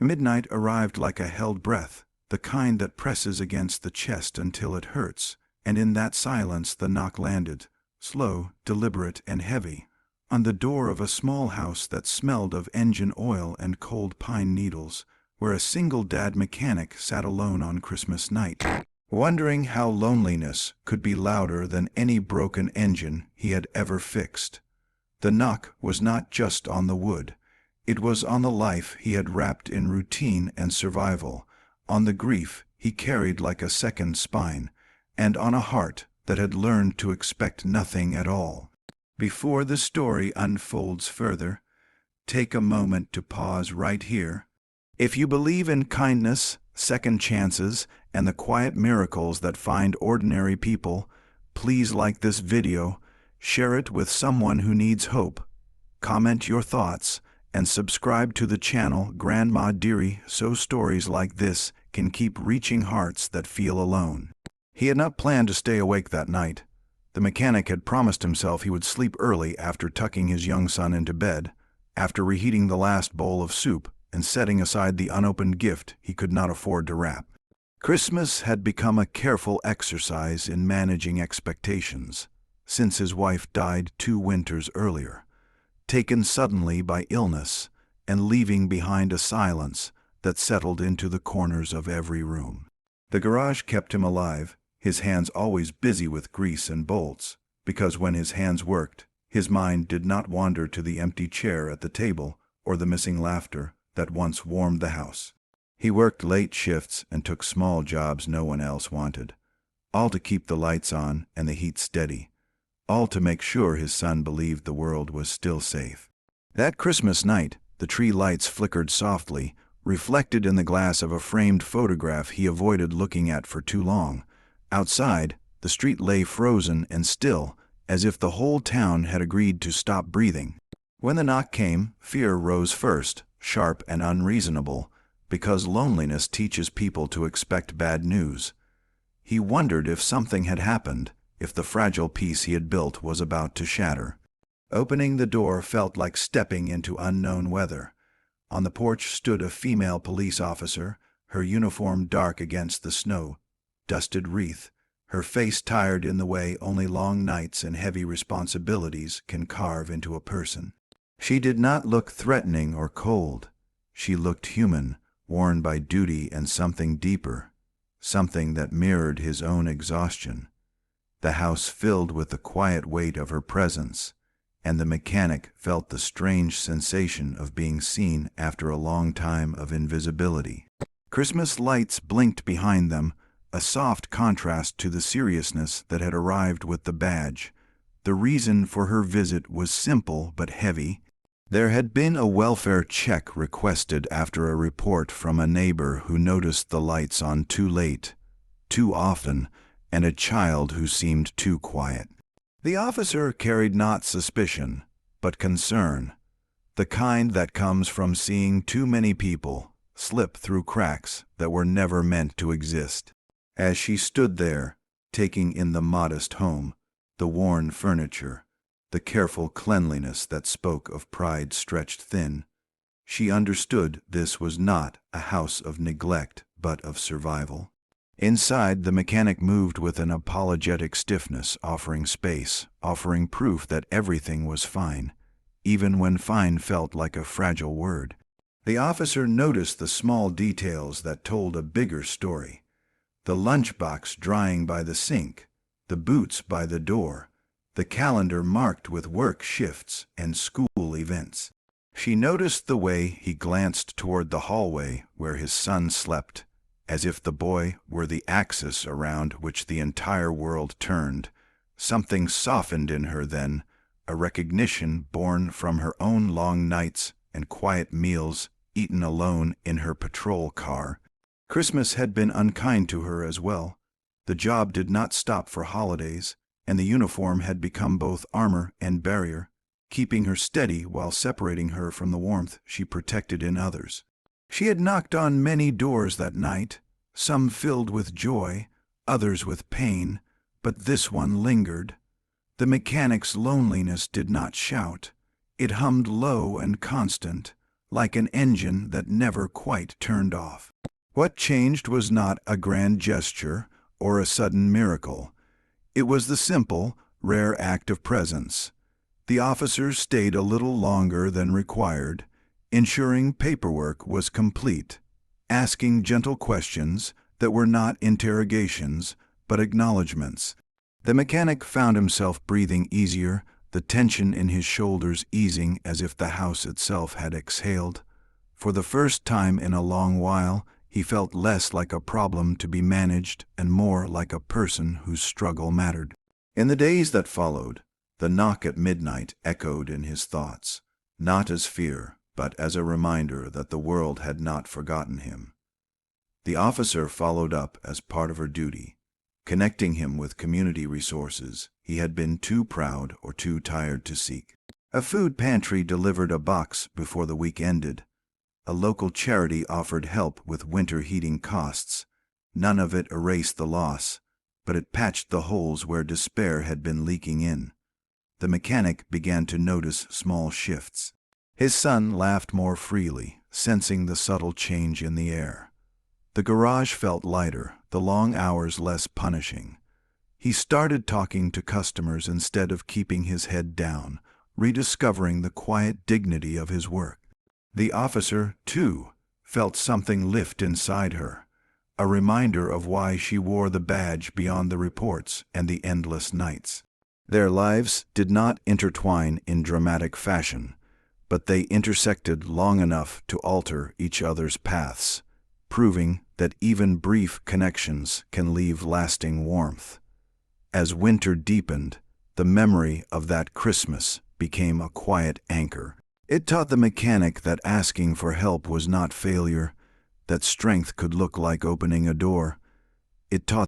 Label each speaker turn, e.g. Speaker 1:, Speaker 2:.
Speaker 1: Midnight arrived like a held breath, the kind that presses against the chest until it hurts, and in that silence the knock landed, slow, deliberate, and heavy, on the door of a small house that smelled of engine oil and cold pine needles, where a single dad mechanic sat alone on Christmas night, wondering how loneliness could be louder than any broken engine he had ever fixed. The knock was not just on the wood. It was on the life he had wrapped in routine and survival, on the grief he carried like a second spine, and on a heart that had learned to expect nothing at all. Before the story unfolds further, take a moment to pause right here. If you believe in kindness, second chances, and the quiet miracles that find ordinary people, please like this video, share it with someone who needs hope, comment your thoughts, and subscribe to the channel Grandma Dearie so stories like this can keep reaching hearts that feel alone. He had not planned to stay awake that night. The mechanic had promised himself he would sleep early after tucking his young son into bed, after reheating the last bowl of soup and setting aside the unopened gift he could not afford to wrap. Christmas had become a careful exercise in managing expectations, since his wife died 2 winters earlier, taken suddenly by illness and leaving behind a silence that settled into the corners of every room. The garage kept him alive, his hands always busy with grease and bolts, because when his hands worked, his mind did not wander to the empty chair at the table or the missing laughter that once warmed the house. He worked late shifts and took small jobs no one else wanted, all to keep the lights on and the heat steady, all to make sure his son believed the world was still safe. That Christmas night, the tree lights flickered softly, reflected in the glass of a framed photograph he avoided looking at for too long. Outside, the street lay frozen and still, as if the whole town had agreed to stop breathing. When the knock came, fear rose first, sharp and unreasonable, because loneliness teaches people to expect bad news. He wondered if something had happened, if the fragile peace he had built was about to shatter. Opening the door felt like stepping into unknown weather. On the porch stood a female police officer, her uniform dark against the snow-dusted wreath, her face tired in the way only long nights and heavy responsibilities can carve into a person. She did not look threatening or cold. She looked human, worn by duty and something deeper, something that mirrored his own exhaustion. The house filled with the quiet weight of her presence, and the mechanic felt the strange sensation of being seen after a long time of invisibility. Christmas lights blinked behind them, a soft contrast to the seriousness that had arrived with the badge. The reason for her visit was simple but heavy. There had been a welfare check requested after a report from a neighbor who noticed the lights on too late, too often, and a child who seemed too quiet. The officer carried not suspicion, but concern, the kind that comes from seeing too many people slip through cracks that were never meant to exist. As she stood there, taking in the modest home, the worn furniture, the careful cleanliness that spoke of pride stretched thin, she understood this was not a house of neglect but of survival. Inside, the mechanic moved with an apologetic stiffness, offering space, offering proof that everything was fine, even when fine felt like a fragile word. The officer noticed the small details that told a bigger story. The lunchbox drying by the sink, the boots by the door, the calendar marked with work shifts and school events. She noticed the way he glanced toward the hallway where his son slept, as if the boy were the axis around which the entire world turned. Something softened in her then, a recognition born from her own long nights and quiet meals eaten alone in her patrol car. Christmas had been unkind to her as well. The job did not stop for holidays, and the uniform had become both armor and barrier, keeping her steady while separating her from the warmth she protected in others. She had knocked on many doors that night, some filled with joy, others with pain, but this one lingered. The mechanic's loneliness did not shout. It hummed low and constant, like an engine that never quite turned off. What changed was not a grand gesture or a sudden miracle. It was the simple, rare act of presence. The officers stayed a little longer than required, ensuring paperwork was complete, asking gentle questions that were not interrogations but acknowledgments. The mechanic found himself breathing easier, the tension in his shoulders easing as if the house itself had exhaled. For the first time in a long while, he felt less like a problem to be managed and more like a person whose struggle mattered. In the days that followed, the knock at midnight echoed in his thoughts, not as fear, but as a reminder that the world had not forgotten him. The officer followed up as part of her duty, connecting him with community resources he had been too proud or too tired to seek. A food pantry delivered a box before the week ended. A local charity offered help with winter heating costs. None of it erased the loss, but it patched the holes where despair had been leaking in. The mechanic began to notice small shifts. His son laughed more freely, sensing the subtle change in the air. The garage felt lighter, the long hours less punishing. He started talking to customers instead of keeping his head down, rediscovering the quiet dignity of his work. The officer, too, felt something lift inside her, a reminder of why she wore the badge beyond the reports and the endless nights. Their lives did not intertwine in dramatic fashion, but they intersected long enough to alter each other's paths, proving that even brief connections can leave lasting warmth. As winter deepened, the memory of that Christmas became a quiet anchor. It taught the mechanic that asking for help was not failure, that strength could look like opening a door. It taught